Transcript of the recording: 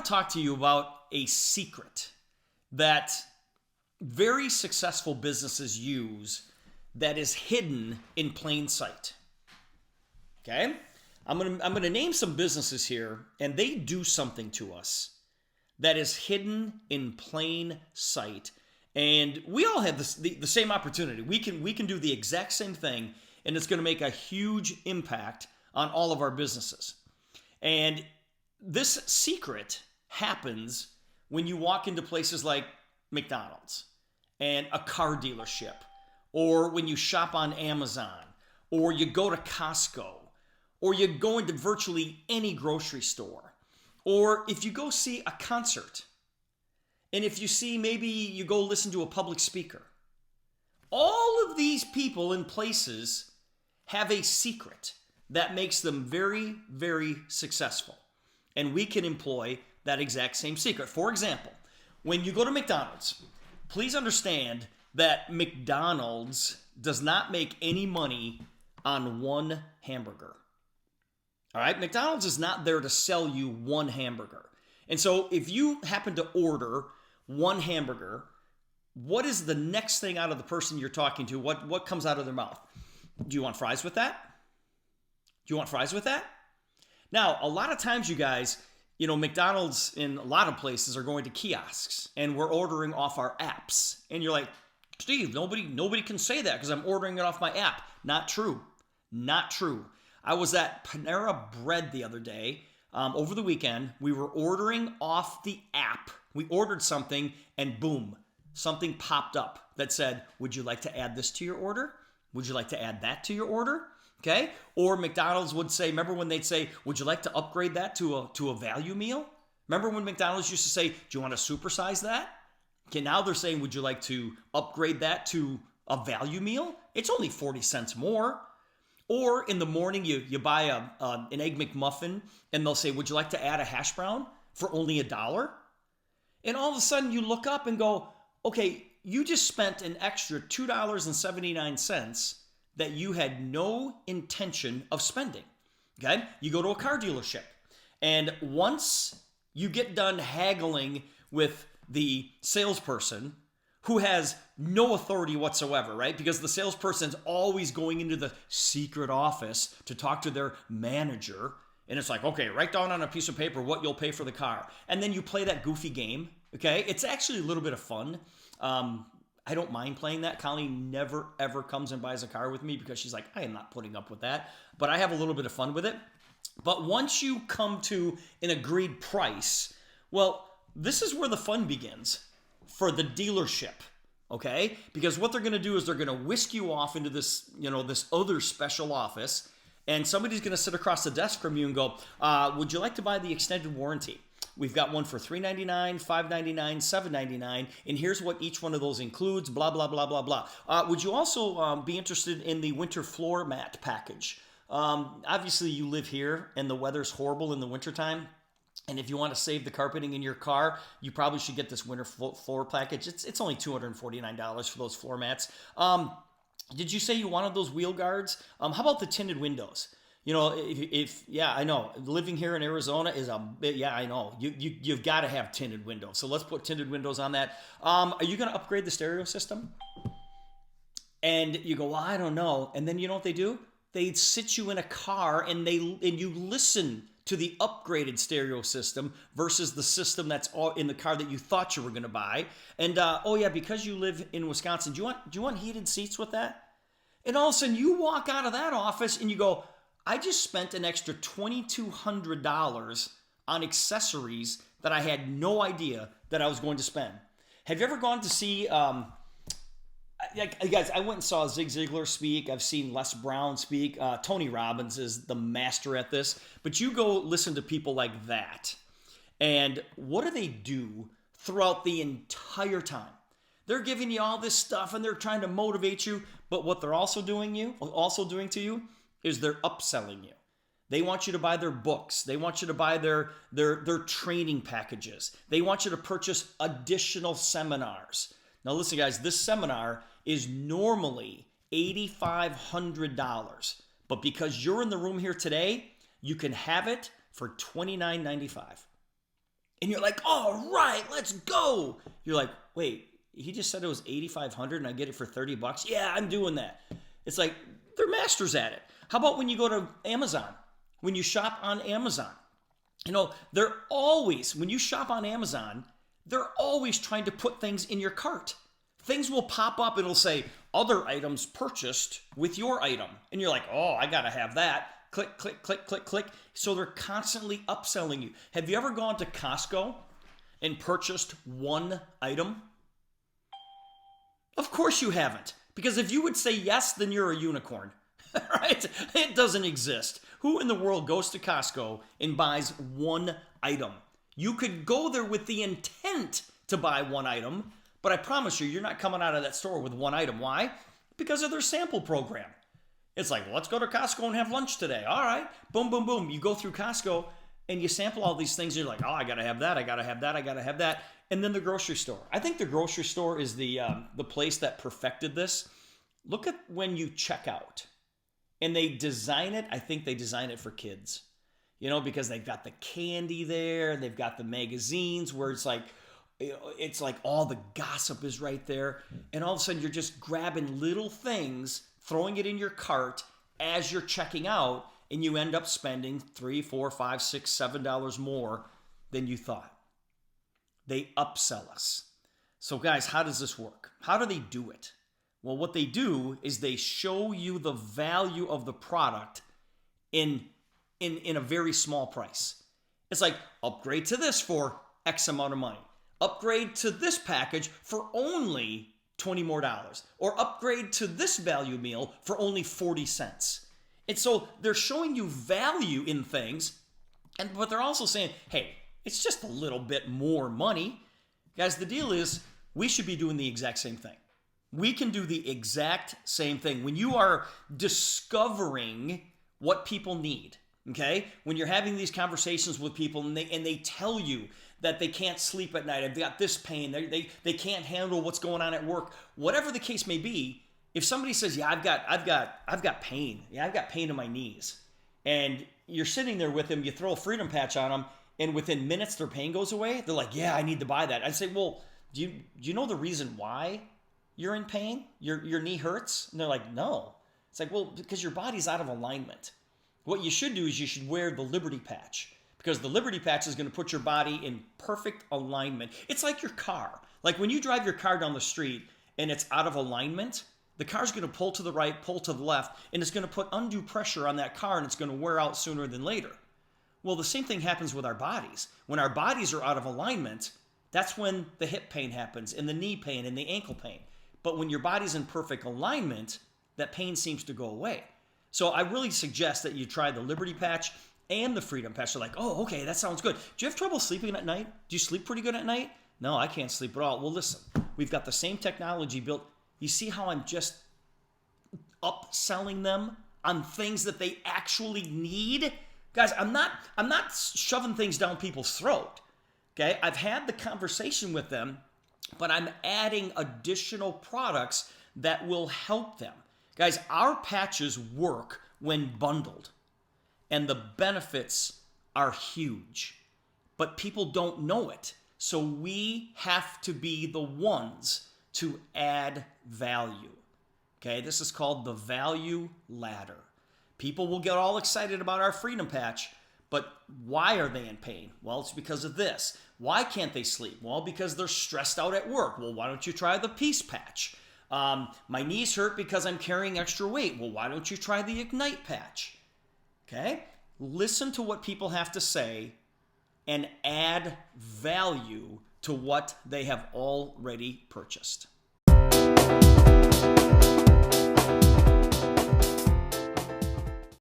want to talk to you about a secret that very successful businesses use that is hidden in plain sight. Okay? I'm gonna name some businesses here, and they do something to us that is hidden in plain sight. And we all have the same opportunity. We can do the exact same thing, and it's going to make a huge impact on all of our businesses. And this secret happens when you walk into places like McDonald's and a car dealership, or when you shop on Amazon, or you go to Costco, or you go into virtually any grocery store, or if you go see a concert, and if you see maybe you go listen to a public speaker. All of these people and places have a secret that makes them very, very successful. And we can employ that exact same secret. For example, when you go to McDonald's, please understand that McDonald's does not make any money on one hamburger. All right? McDonald's is not there to sell you one hamburger. And so if you happen to order one hamburger, what is the next thing out of the person you're talking to? What comes out of their mouth? Do you want fries with that? Do you want fries with that? Now, a lot of times, you guys, McDonald's in a lot of places are going to kiosks, and we're ordering off our apps. And you're like, Steve, nobody can say that because I'm ordering it off my app. Not true. Not true. I was at Panera Bread the other day. Over the weekend, we were ordering off the app. We ordered something, and boom, something popped up that said, would you like to add this to your order? Would you like to add that to your order? Okay? Or McDonald's would say, remember when they'd say, would you like to upgrade that to a value meal? Remember when McDonald's used to say, do you want to supersize that? Okay, now they're saying, would you like to upgrade that to a value meal? It's only 40 cents more. Or in the morning, you buy an Egg McMuffin, and they'll say, would you like to add a hash brown for only $1? And all of a sudden, you look up and go, okay, you just spent an extra $2.79 that you had no intention of spending. Okay? You go to a car dealership, and once you get done haggling with the salesperson, who has no authority whatsoever, right? Because the salesperson's always going into the secret office to talk to their manager. And it's like, okay, write down on a piece of paper what you'll pay for the car. And then you play that goofy game, okay? It's actually a little bit of fun. I don't mind playing that. Colleen never, ever comes and buys a car with me because she's like, I am not putting up with that. But I have a little bit of fun with it. But once you come to an agreed price, well, this is where the fun begins for the dealership, okay? Because what they're going to do is they're going to whisk you off into this, this other special office, and somebody's going to sit across the desk from you and go, would you like to buy the extended warranty? We've got one for $399, $599, $799, and here's what each one of those includes, blah, blah, blah, blah, blah. Would you also be interested in the winter floor mat package? Obviously, you live here, and the weather's horrible in the wintertime. And if you want to save the carpeting in your car, you probably should get this winter floor package. It's only $249 for those floor mats. Did you say you wanted those wheel guards? How about the tinted windows? I know living here in Arizona is I know you've got to have tinted windows. So let's put tinted windows on that. Are you going to upgrade the stereo system? And you go, well, I don't know. And then you know what they do? They sit you in a car and you listen to the upgraded stereo system versus the system that's in the car that you thought you were going to buy. And because you live in Wisconsin, do you want heated seats with that? And all of a sudden you walk out of that office and you go, I just spent an extra $2,200 on accessories that I had no idea that I was going to spend. Have you ever gone to see guys, I went and saw Zig Ziglar speak. I've seen Les Brown speak. Tony Robbins is the master at this. But you go listen to people like that. And what do they do throughout the entire time? They're giving you all this stuff and they're trying to motivate you. But what they're also doing to you is they're upselling you. They want you to buy their books. They want you to buy their training packages. They want you to purchase additional seminars. Now listen, guys, this seminar is normally $8,500. But because you're in the room here today, you can have it for $29.95. And you're like, all right, let's go. You're like, wait, he just said it was $8,500 and I get it for $30. Yeah, I'm doing that. It's like, they're masters at it. How about when you go to Amazon? When you shop on Amazon, they're always, when you shop on Amazon, they're always trying to put things in your cart. Things will pop up and it'll say, other items purchased with your item. And you're like, oh, I got to have that. Click, click, click, click, click. So they're constantly upselling you. Have you ever gone to Costco and purchased one item? Of course you haven't. Because if you would say yes, then you're a unicorn. Right? It doesn't exist. Who in the world goes to Costco and buys one item? You could go there with the intent to buy one item, but I promise you, you're not coming out of that store with one item. Why? Because of their sample program. It's like, well, let's go to Costco and have lunch today. All right. Boom, boom, boom. You go through Costco and you sample all these things. And you're like, oh, I got to have that. I got to have that. I got to have that. And then the grocery store. I think the grocery store is the place that perfected this. Look at when you check out. And they design it, I think they design it for kids. Because they've got the candy there, they've got the magazines where it's like all the gossip is right there. And all of a sudden you're just grabbing little things, throwing it in your cart as you're checking out, and you end up spending $3, $4, $5, $6, $7 more than you thought. They upsell us. So guys, how does this work? How do they do it? Well, what they do is they show you the value of the product in a very small price. It's like, upgrade to this for X amount of money. Upgrade to this package for only $20 more. Or upgrade to this value meal for only 40 cents. And so they're showing you value in things, but they're also saying, hey, it's just a little bit more money. Guys, the deal is we should be doing the exact same thing. We can do the exact same thing. When you are discovering what people need, okay? When you're having these conversations with people and they tell you that they can't sleep at night, they've got this pain, they can't handle what's going on at work, whatever the case may be, if somebody says, yeah, I've got pain. Yeah, I've got pain in my knees. And you're sitting there with them, you throw a Freedom Patch on them, and within minutes their pain goes away. They're like, yeah, I need to buy that. I'd say, well, do you know the reason why you're in pain? Your knee hurts? And they're like, no. It's like, well, because your body's out of alignment. What you should do is you should wear the Liberty Patch, because the Liberty Patch is going to put your body in perfect alignment. It's like your car. Like when you drive your car down the street and it's out of alignment, the car's going to pull to the right, pull to the left, and it's going to put undue pressure on that car, and it's going to wear out sooner than later. Well, the same thing happens with our bodies. When our bodies are out of alignment, that's when the hip pain happens, and the knee pain, and the ankle pain. But when your body's in perfect alignment, that pain seems to go away. So I really suggest that you try the Liberty Patch and the Freedom Patch. You're like, oh, okay, that sounds good. Do you have trouble sleeping at night? Do you sleep pretty good at night? No, I can't sleep at all. Well, listen, we've got the same technology built. You see how I'm just upselling them on things that they actually need? Guys, I'm not shoving things down people's throat. Okay? I've had the conversation with them, but I'm adding additional products that will help them. Guys, our patches work when bundled, and the benefits are huge, but people don't know it. So we have to be the ones to add value. Okay, this is called the value ladder. People will get all excited about our Freedom Patch, but why are they in pain? Well, it's because of this. Why can't they sleep? Well, because they're stressed out at work. Well, why don't you try the Peace Patch? My knees hurt because I'm carrying extra weight. Well, why don't you try the Ignite Patch? Okay? Listen to what people have to say and add value to what they have already purchased.